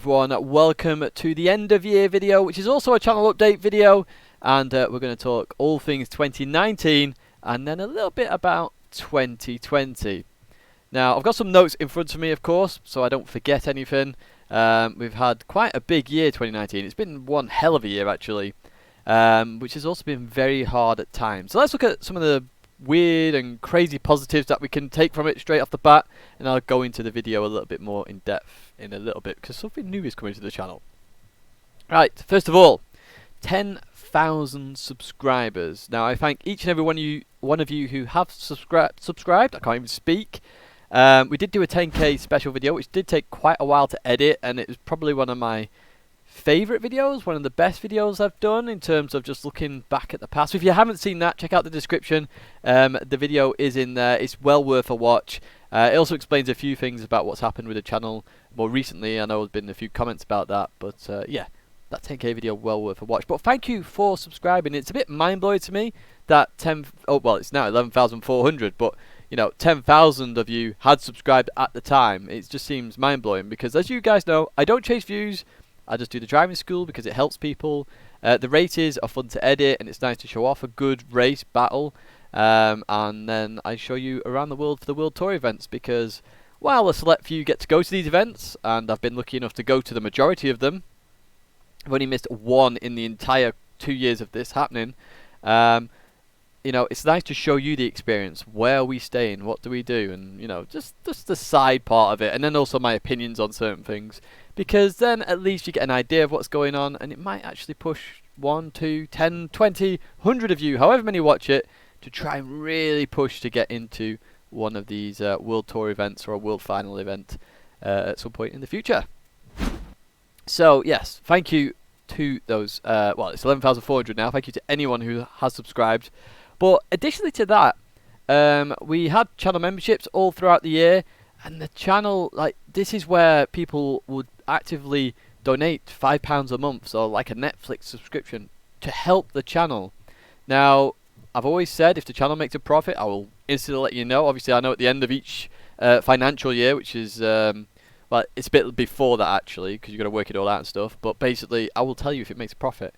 everyone, welcome to the end of year video, which is also a channel update video, and we're going to talk all things 2019 and then a little bit about 2020. Now I've got some notes in front of me, of course, so I don't forget anything. We've had quite a big year 2019. It's been one hell of a year actually, which has also been very hard at times. So let's look at some of the weird and crazy positives that we can take from it straight off the bat, and I'll go into the video a little bit more in depth in a little bit because something new is coming to the channel. Right, first of all, 10,000 subscribers. Now I thank each and every one of you who have subscribed. I can't even speak. We did do a 10k special video, which did take quite a while to edit, and it was probably one of my favourite videos, one of the best videos I've done in terms of just looking back at the past. If you haven't seen that, check out the description. The video is in there. It's well worth a watch. It also explains a few things about what's happened with the channel more recently. I know there's been a few comments about that, but yeah, that 10k video well worth a watch. But thank you for subscribing. it's a bit mind-blowing to me that well, it's now 11,400, but you know, 10,000 of you had subscribed at the time. It just seems mind-blowing because, as you guys know, I don't chase views. I just do the driving school because it helps people. The races are fun to edit, and it's nice to show off a good race battle. And then I show you around the world for the World Tour events because while a select few get to go to these events, and I've been lucky enough to go to the majority of them, I've only missed one in the entire 2 years of this happening. You know, it's nice to show you the experience. Where are we staying? What do we do? And, you know, just the side part of it. And then also my opinions on certain things. Because then at least you get an idea of what's going on. And it might actually push 1, 2, 10, 20, 100 of you, however many watch it, to try and really push to get into one of these World Tour events or a World Final event at some point in the future. So, yes, thank you to those. Well, it's 11,400 now. Thank you to anyone who has subscribed. But additionally to that, we had channel memberships all throughout the year, and the channel, like, this is where people would actively donate £5 a month, so like a Netflix subscription, to help the channel. Now, I've always said if the channel makes a profit, I will instantly let you know. Obviously, I know at the end of each financial year, which is, well, it's a bit before that actually, because you've got to work it all out and stuff, but basically, I will tell you if it makes a profit.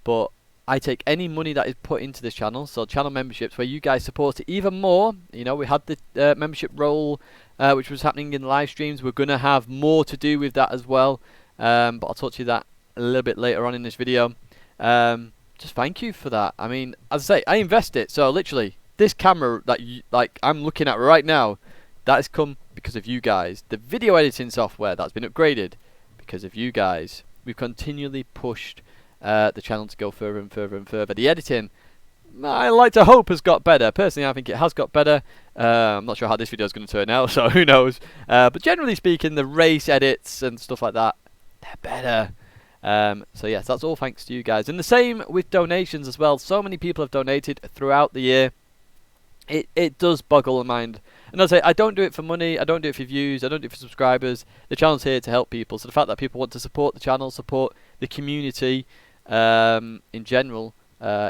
But I take any money that is put into this channel, so channel memberships, where you guys support it even more. You know, we had the membership roll, which was happening in live streams. We're going to have more to do with that as well, but I'll talk to you that a little bit later on in this video. Just thank you for that. I mean, as I say, I invest it, so literally, this camera that I'm looking at right now, that has come because of you guys. The video editing software that's been upgraded because of you guys. We've continually pushed the channel to go further and further and further. The editing, I like to hope, has got better. Personally, I think it has got better. I'm not sure how this video is going to turn out, so who knows. But generally speaking, the race edits and stuff like that, they're better. So yes, that's all thanks to you guys. And the same with donations as well. So many people have donated throughout the year. It does boggle the mind. And as I say, I don't do it for money, I don't do it for views, I don't do it for subscribers. The channel's here to help people. So the fact that people want to support the channel, support the community in general,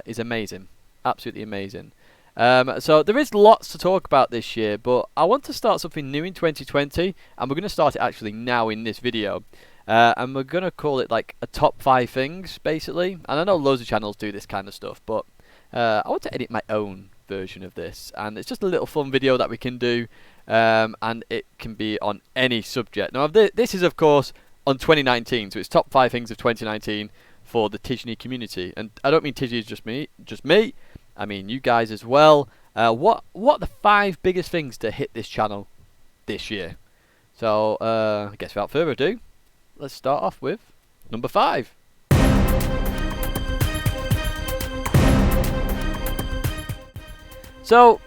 is amazing. Absolutely amazing. So there is lots to talk about this year, but I want to start something new in 2020, and we're going to start it actually now in this video. And we're going to call it like a top 5 things, basically. And I know loads of channels do this kind of stuff, but I want to edit my own version of this, and it's just a little fun video that we can do, and it can be on any subject. Now this is of course on 2019, so it's top 5 things of 2019 for the Tidgney community, and I don't mean Tidgney is just me, I mean you guys as well. What are the 5 biggest things to hit this channel this year? So I guess without further ado, let's start off with number 5. So,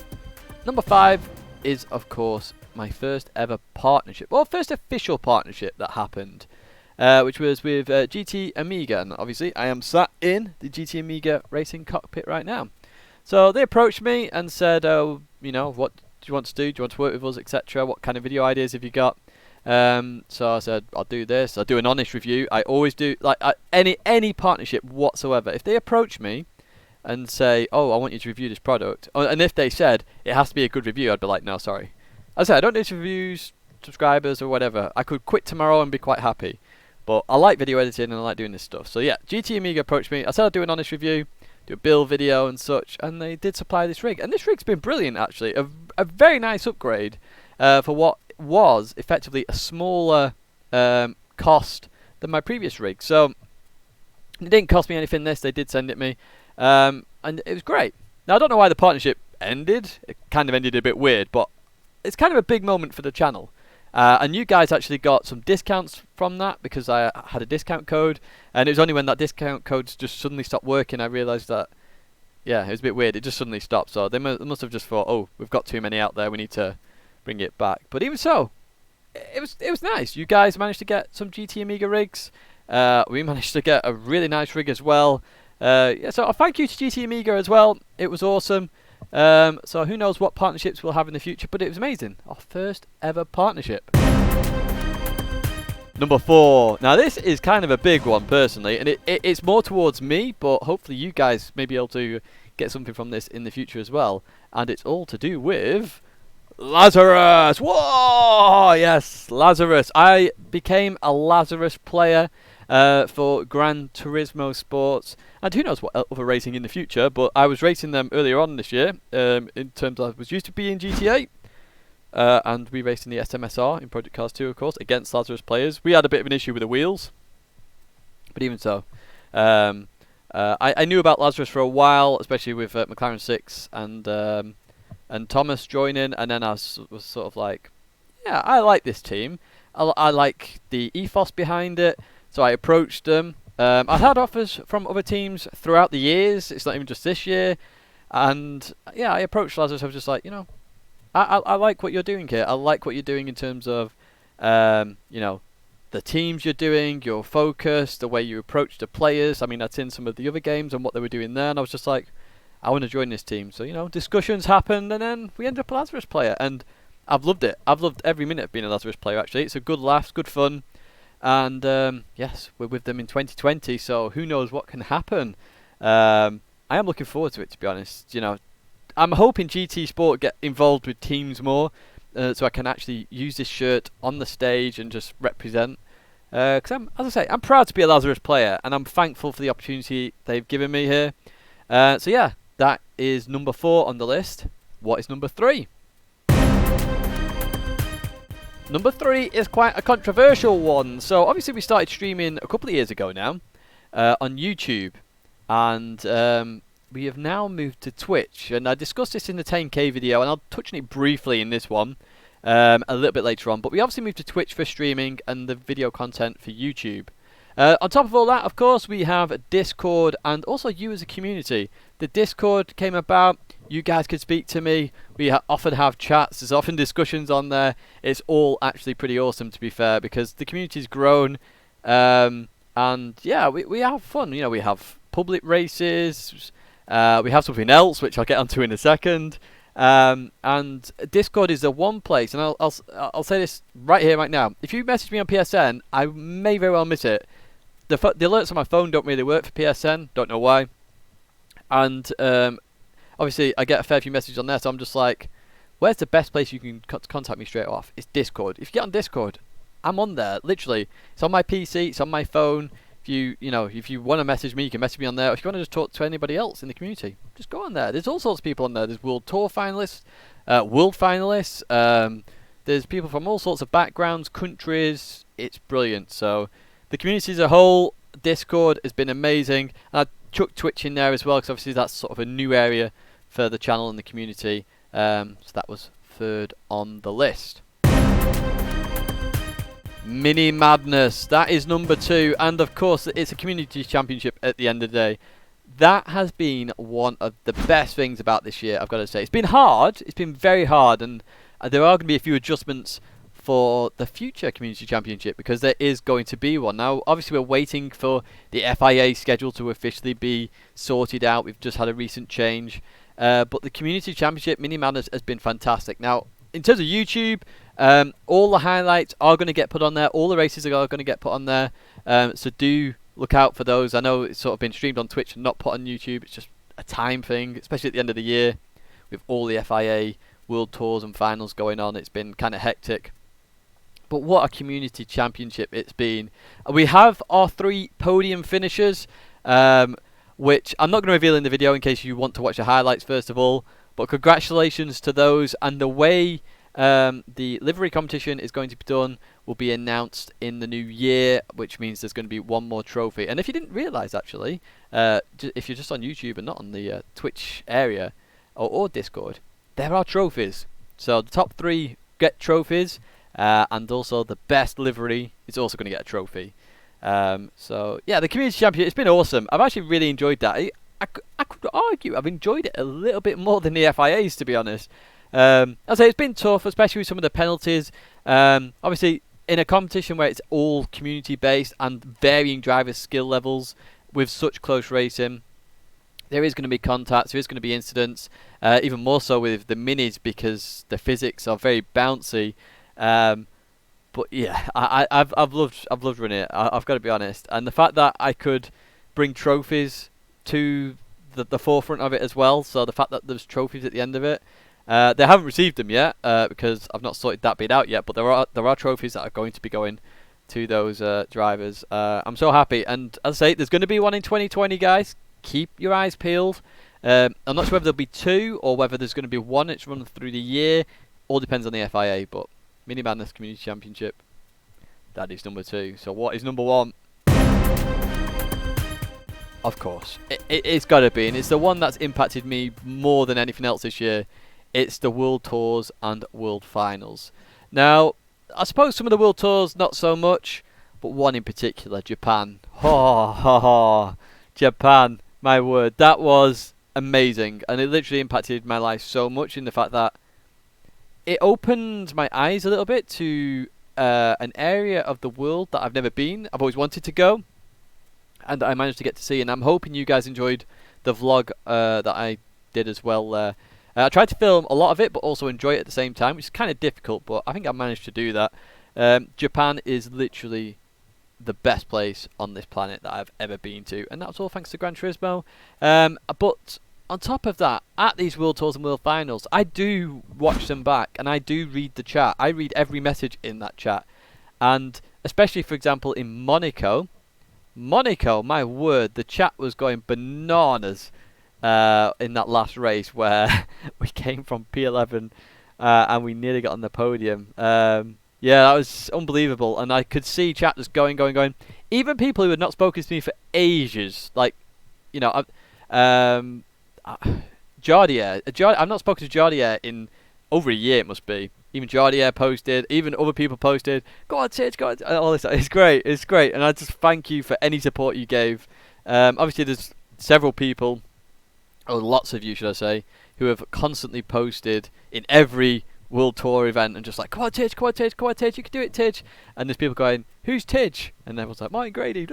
number 5 is, of course, my first ever partnership, well, first official partnership that happened, which was with GT Amiga, and obviously I am sat in the GT Amiga racing cockpit right now. So they approached me and said, oh, you know, what do you want to do? Do you want to work with us, etc.? What kind of video ideas have you got? So I said, I'll do this. I'll do an honest review. I always do, like any partnership whatsoever. If they approach me and say, oh, I want you to review this product, and if they said it has to be a good review, I'd be like, no, sorry. I said I don't do reviews, subscribers or whatever. I could quit tomorrow and be quite happy. But I like video editing and I like doing this stuff. So yeah, GT Amiga approached me. I said I'd do an honest review, do a build video and such, and they did supply this rig. And this rig's been brilliant, actually. A very nice upgrade for what was effectively a smaller cost than my previous rig. So it didn't cost me anything. They did send it me, and it was great. Now I don't know why the partnership ended. It kind of ended a bit weird, but it's kind of a big moment for the channel. And you guys actually got some discounts from that because I had a discount code, and it was only when that discount code just suddenly stopped working I realised that, yeah, it was a bit weird. It just suddenly stopped. So they must have just thought, oh, we've got too many out there, we need to bring it back. But even so, it was nice. You guys managed to get some GT Amiga rigs. We managed to get a really nice rig as well. Yeah, so thank you to GT Amiga as well. It was awesome. So who knows what partnerships we'll have in the future, but it was amazing. Our first ever partnership. Number 4. Now this is kind of a big one personally, and it's more towards me, but hopefully you guys may be able to get something from this in the future as well. And it's all to do with Lazarus! Whoa! Yes, Lazarus. I became a Lazarus player for Gran Turismo Sports, and who knows what other racing in the future, but I was racing them earlier on this year, in terms of I was used to be in GTA, and we raced in the SMSR in Project Cars 2, of course, against Lazarus Players. We had a bit of an issue with the wheels, but even so, I knew about Lazarus for a while, especially with McLaren 6 and Thomas joining, and then I was sort of like, yeah, I like this team. I like the ethos behind it. So I approached them. I've had offers from other teams throughout the years. It's not even just this year. And yeah, I approached Lazarus. I was just like, you know, I like what you're doing here. I like what you're doing in terms of, you know, the teams you're doing, your focus, the way you approach the players. I mean, I'd seen some of the other games and what they were doing there, and I was just like, I want to join this team. So, you know, discussions happened, and then we ended up a Lazarus player. And I've loved it. I've loved every minute of being a Lazarus player, actually. It's a good laugh, good fun. And yes, we're with them in 2020, so who knows what can happen. I am looking forward to it, to be honest. You know, I'm hoping GT Sport get involved with teams more, so I can actually use this shirt on the stage and just represent. Because as I say, I'm proud to be a Lazarus player, and I'm thankful for the opportunity they've given me here. So yeah, that is number 4 on the list. What is number 3? Number 3 is quite a controversial one. So obviously we started streaming a couple of years ago now on YouTube, and we have now moved to Twitch. And I discussed this in the 10K video, and I'll touch on it briefly in this one a little bit later on. But we obviously moved to Twitch for streaming and the video content for YouTube. On top of all that, of course, we have Discord and also you as a community. The Discord came about. You guys could speak to me. We often have chats. There's often discussions on there. It's all actually pretty awesome, to be fair, because the community's grown. And yeah, we have fun. You know, we have public races. We have something else, which I'll get onto in a second. And Discord is the one place, and I'll say this right here, right now. If you message me on PSN, I may very well miss it. The alerts on my phone don't really work for PSN. Don't know why. And obviously, I get a fair few messages on there, so I'm just like, where's the best place you can contact me straight off? It's Discord. If you get on Discord, I'm on there. Literally, it's on my PC. It's on my phone. If you want to message me, you can message me on there. If you want to just talk to anybody else in the community, just go on there. There's all sorts of people on there. There's World Tour finalists, World finalists. There's people from all sorts of backgrounds, countries. It's brilliant. So the community as a whole, Discord has been amazing. And I chucked Twitch in there as well, because obviously that's sort of a new area for the channel and the community. So that was 3rd on the list. Mini Madness, that is number 2, and of course it's a community championship at the end of the day. That has been one of the best things about this year, I've got to say. It's been hard, it's been very hard, and there are going to be a few adjustments for the future community championship, because there is going to be one. Now obviously we're waiting for the FIA schedule to officially be sorted out. We've just had a recent change, but the community championship Mini Madness has been fantastic. Now in terms of YouTube, all the highlights are going to get put on there. All the races are going to get put on there. So do look out for those. I know it's sort of been streamed on Twitch and not put on YouTube. It's just a time thing, especially at the end of the year with all the FIA World Tours and finals going on. It's been kind of hectic. But what a community championship it's been. We have our 3 podium finishers, which I'm not going to reveal in the video in case you want to watch the highlights first of all. But congratulations to those, and the way the livery competition is going to be done will be announced in the new year, which means there's going to be one more trophy. And if you didn't realise, actually, if you're just on YouTube and not on the Twitch area or Discord, there are trophies. So the top 3 get trophies, and also the best livery is also going to get a trophy. So yeah, the community championship, it's been awesome. I've actually really enjoyed that. I could argue I've enjoyed it a little bit more than the FIAs, to be honest. I'd say it's been tough, especially with some of the penalties. Obviously, in a competition where it's all community based and varying drivers' skill levels with such close racing, there is going to be contacts, there is going to be incidents, even more so with the minis because the physics are very bouncy. But yeah, I've loved running it. I've got to be honest, and the fact that I could bring trophies to the forefront of it as well. So the fact that there's trophies at the end of it, they haven't received them yet because I've not sorted that bit out yet. But there are trophies that are going to be going to those drivers. I'm so happy, and as I say, there's going to be one in 2020, guys. Keep your eyes peeled. I'm not sure whether there'll be 2 or whether there's going to be 1. It's run through the year. All depends on the FIA, but Mini Madness Community Championship, that is number 2. So what is number 1? Of course, it's got to be, and it's the one that's impacted me more than anything else this year. It's the World Tours and World Finals. Now, I suppose some of the World Tours not so much, but one in particular, Japan. Japan, my word, that was amazing, and it literally impacted my life so much in the fact that it opened my eyes a little bit to an area of the world that I've never been. I've always wanted to go, and I managed to get to see, and I'm hoping you guys enjoyed the vlog that I did as well. I tried to film a lot of it, but also enjoy it at the same time, which is kind of difficult, but I think I managed to do that. Japan is literally the best place on this planet that I've ever been to, and that's all thanks to Gran Turismo. But on top of that, at these World Tours and World Finals, I do watch them back, and I do read the chat. I read every message in that chat, and especially, for example, in Monaco, my word, the chat was going bananas in that last race where we came from P11 and we nearly got on the podium. Yeah, that was unbelievable, and I could see chat just going. Even people who had not spoken to me for ages, like, you know, Jardier. I've not spoken to Jardier in over a year, it must be. Even Jardier posted, even other people posted, go on Tidge, go on. All this, it's great, and I just thank you for any support you gave. Obviously there's several people, or lots of you should I say, who have constantly posted in every World Tour event and just like, come on Tidge, come on Tidge, come on Tidge, you can do it Tidge. And there's people going, who's Tidge? And everyone's like, Martin Grady.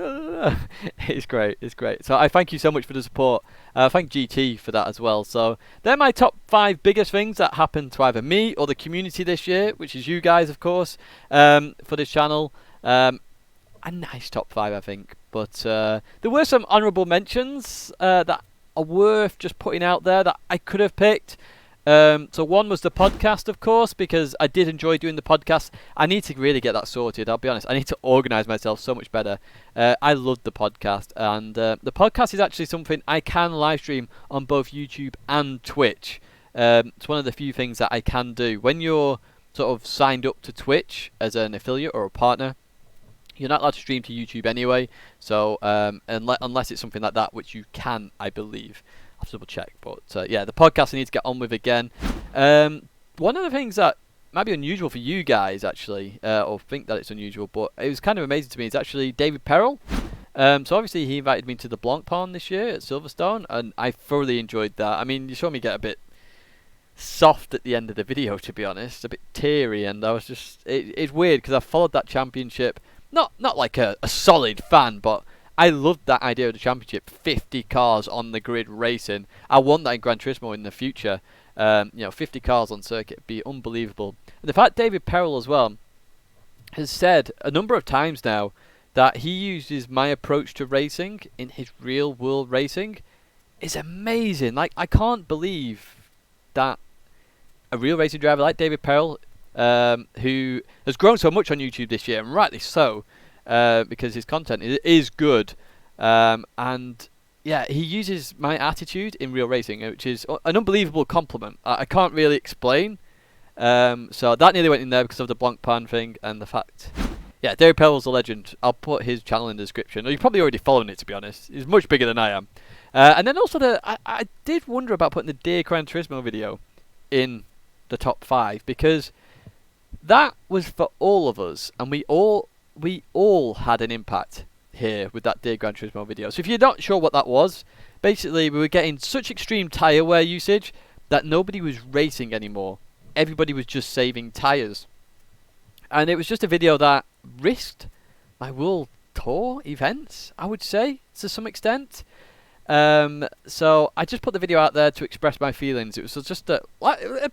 It's great, it's great. So I thank you so much for the support. Thank GT for that as well. So they're my top 5 biggest things that happened to either me or the community this year, which is you guys of course, for this channel. A nice top 5 I think. But there were some honourable mentions that are worth just putting out there that I could have picked. So one was the podcast, of course, because I did enjoy doing the podcast. I need to really get that sorted, I'll be honest. I need to organise myself so much better. I loved the podcast, and the podcast is actually something I can live stream on both YouTube and Twitch. It's one of the few things that I can do. When you're sort of signed up to Twitch as an affiliate or a partner, you're not allowed to stream to YouTube anyway, so unless it's something like that, which you can, I believe. I'll have to double check, but yeah, the podcast I need to get on with again. One of the things that might be unusual for you guys, actually, or think that it's unusual, but it was kind of amazing to me, is actually David Perel. So obviously he invited me to the Blanc Pond this year at Silverstone, and I thoroughly enjoyed that. I mean, you saw me get a bit soft at the end of the video, to be honest, a bit teary, and I was just, it's weird because I followed that championship, not like a solid fan, but I loved that idea of the championship, 50 cars on the grid racing. I want that in Gran Turismo in the future. 50 cars on circuit would be unbelievable. And the fact David Perel as well has said a number of times now that he uses my approach to racing in his real world racing is amazing. Like, I can't believe that a real racing driver like David Perel who has grown so much on YouTube this year, and rightly so, because his content is good. And yeah, he uses my attitude in real racing, which is an unbelievable compliment. I can't really explain. So that nearly went in there because of the Blancpain thing and the fact. Yeah, David Powell's a legend. I'll put his channel in the description. You're probably already following it, to be honest. He's much bigger than I am. And then also I did wonder about putting the Dear Gran Turismo video in the top 5, because that was for all of us, and we all had an impact here with that Dear Gran Turismo video. So if you're not sure what that was, basically we were getting such extreme tyre wear usage that nobody was racing anymore. Everybody was just saving tyres. And it was just a video that risked my World Tour events, I would say, to some extent. So I just put the video out there to express my feelings. It was just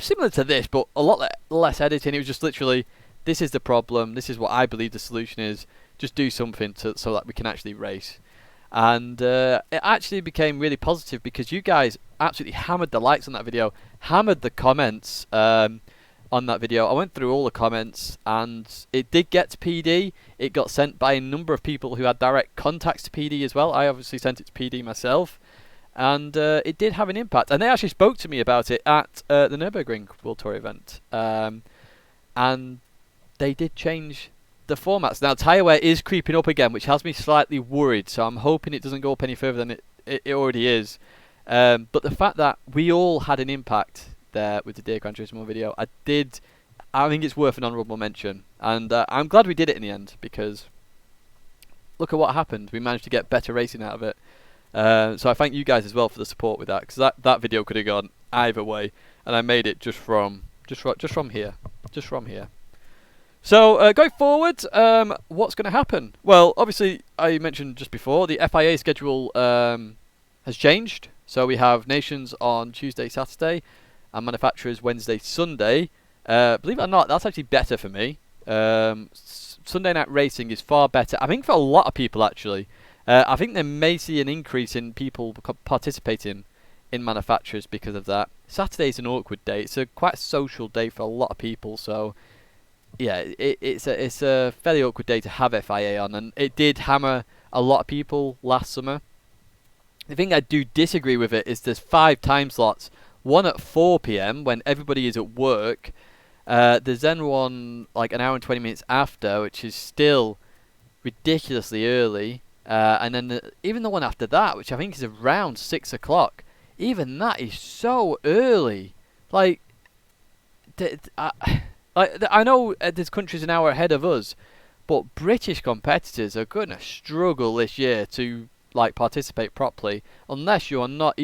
similar to this, but a lot less editing. It was just literally, this is the problem, this is what I believe the solution is, just do something so that we can actually race. And it actually became really positive because you guys absolutely hammered the likes on that video, hammered the comments on that video. I went through all the comments, and it did get to PD. It got sent by a number of people who had direct contacts to PD as well. I obviously sent it to PD myself, and it did have an impact. And they actually spoke to me about it at the Nürburgring World Tour event, and they did change the formats. Now tyre wear is creeping up again, which has me slightly worried, so I'm hoping it doesn't go up any further than it already is. But the fact that we all had an impact there with the Dear Gran Turismo video, I think it's worth an honourable mention, and I'm glad we did it in the end, because look at what happened. We managed to get better racing out of it. So I thank you guys as well for the support with that, because that video could have gone either way, and I made it just from here. So going forward, what's going to happen? Well, obviously I mentioned just before, the FIA schedule has changed. So we have Nations on Tuesday, Saturday, and Manufacturers Wednesday, Sunday. Believe it or not, that's actually better for me. Sunday night racing is far better, I think, for a lot of people actually. I think they may see an increase in people participating in Manufacturers because of that. Saturday's an awkward day. It's a quite social day for a lot of people, so yeah, it's a fairly awkward day to have FIA on, and it did hammer a lot of people last summer. The thing I do disagree with it is there's 5 time slots. One at 4 PM when everybody is at work. There's then one like an hour and 20 minutes after, which is still ridiculously early. And then even the one after that, which I think is around 6 o'clock, even that is so early. Like, I know this country's an hour ahead of us, but British competitors are going to struggle this year to participate properly, unless you are not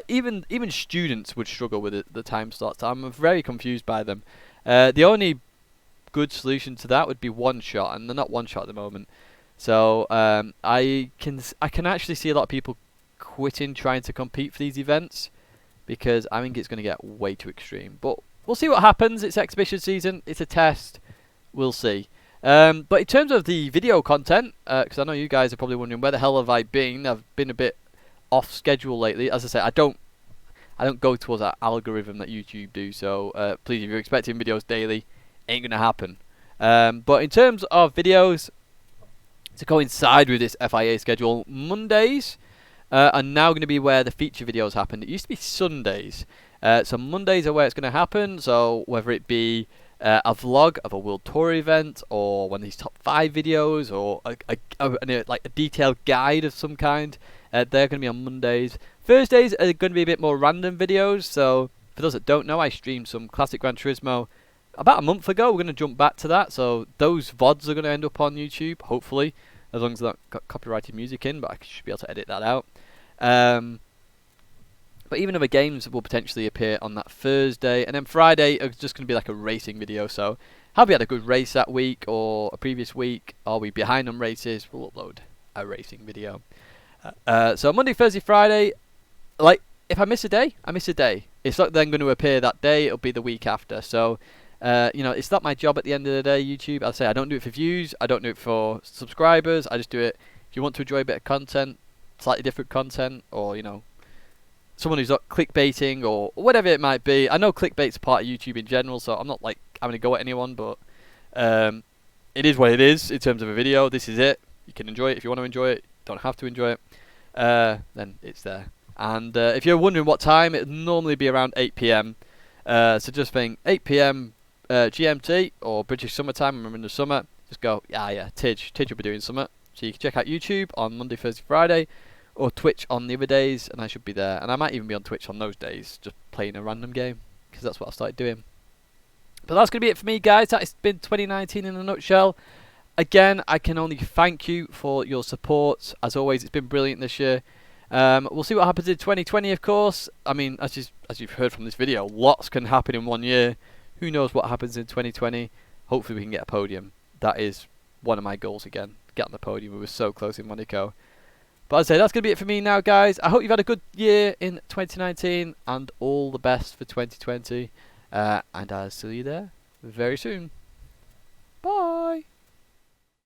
even students would struggle with the time slots. I'm very confused by them. The only good solution to that would be one shot, and they're not one shot at the moment. So I can actually see a lot of people quitting trying to compete for these events, because I think it's going to get way too extreme. But we'll see what happens. It's exhibition season. It's a test. We'll see. But in terms of the video content, because I know you guys are probably wondering where the hell have I been. I've been a bit off schedule lately. As I say, I don't go towards that algorithm that YouTube do. So please, if you're expecting videos daily, ain't gonna happen. But in terms of videos to coincide with this FIA schedule, Mondays are now going to be where the feature videos happen. It used to be Sundays. So Mondays are where it's going to happen. So whether it be a vlog of a World Tour event, or one of these top 5 videos, or a detailed guide of some kind, they're going to be on Mondays. Thursdays are going to be a bit more random videos. So for those that don't know, I streamed some classic Gran Turismo about a month ago. We're going to jump back to that. So those VODs are going to end up on YouTube, hopefully, as long as they've not got copyrighted music in, but I should be able to edit that out. But even other games will potentially appear on that Thursday. And then Friday is just going to be like a racing video. So have we had a good race that week or a previous week? Are we behind on races? We'll upload a racing video. So Monday, Thursday, Friday, if I miss a day, I miss a day. It's not then going to appear that day. It'll be the week after. So, it's not my job at the end of the day, YouTube. I'll say I don't do it for views. I don't do it for subscribers. I just do it if you want to enjoy a bit of content, slightly different content, or, someone who's not clickbaiting or whatever it might be. I know clickbait's a part of YouTube in general, so I'm not like having to go at anyone, but it is what it is in terms of a video. This is it. You can enjoy it if you want to enjoy it. Don't have to enjoy it. Then it's there. And if you're wondering what time, it'll normally be around 8 p.m. So just think 8 p.m. GMT or British summertime. Remember in the summer, just go, yeah, Tidge will be doing something. So you can check out YouTube on Monday, Thursday, Friday, or Twitch on the other days, and I should be there. And I might even be on Twitch on those days, just playing a random game, because that's what I started doing. But that's going to be it for me, guys. That has been 2019 in a nutshell. Again, I can only thank you for your support. As always, it's been brilliant this year. We'll see what happens in 2020, of course. I mean, as you've heard from this video, lots can happen in 1 year. Who knows what happens in 2020? Hopefully we can get a podium. That is one of my goals again. Get on the podium. We were so close in Monaco. But as I say, that's going to be it for me now, guys. I hope you've had a good year in 2019 and all the best for 2020. And I'll see you there very soon. Bye.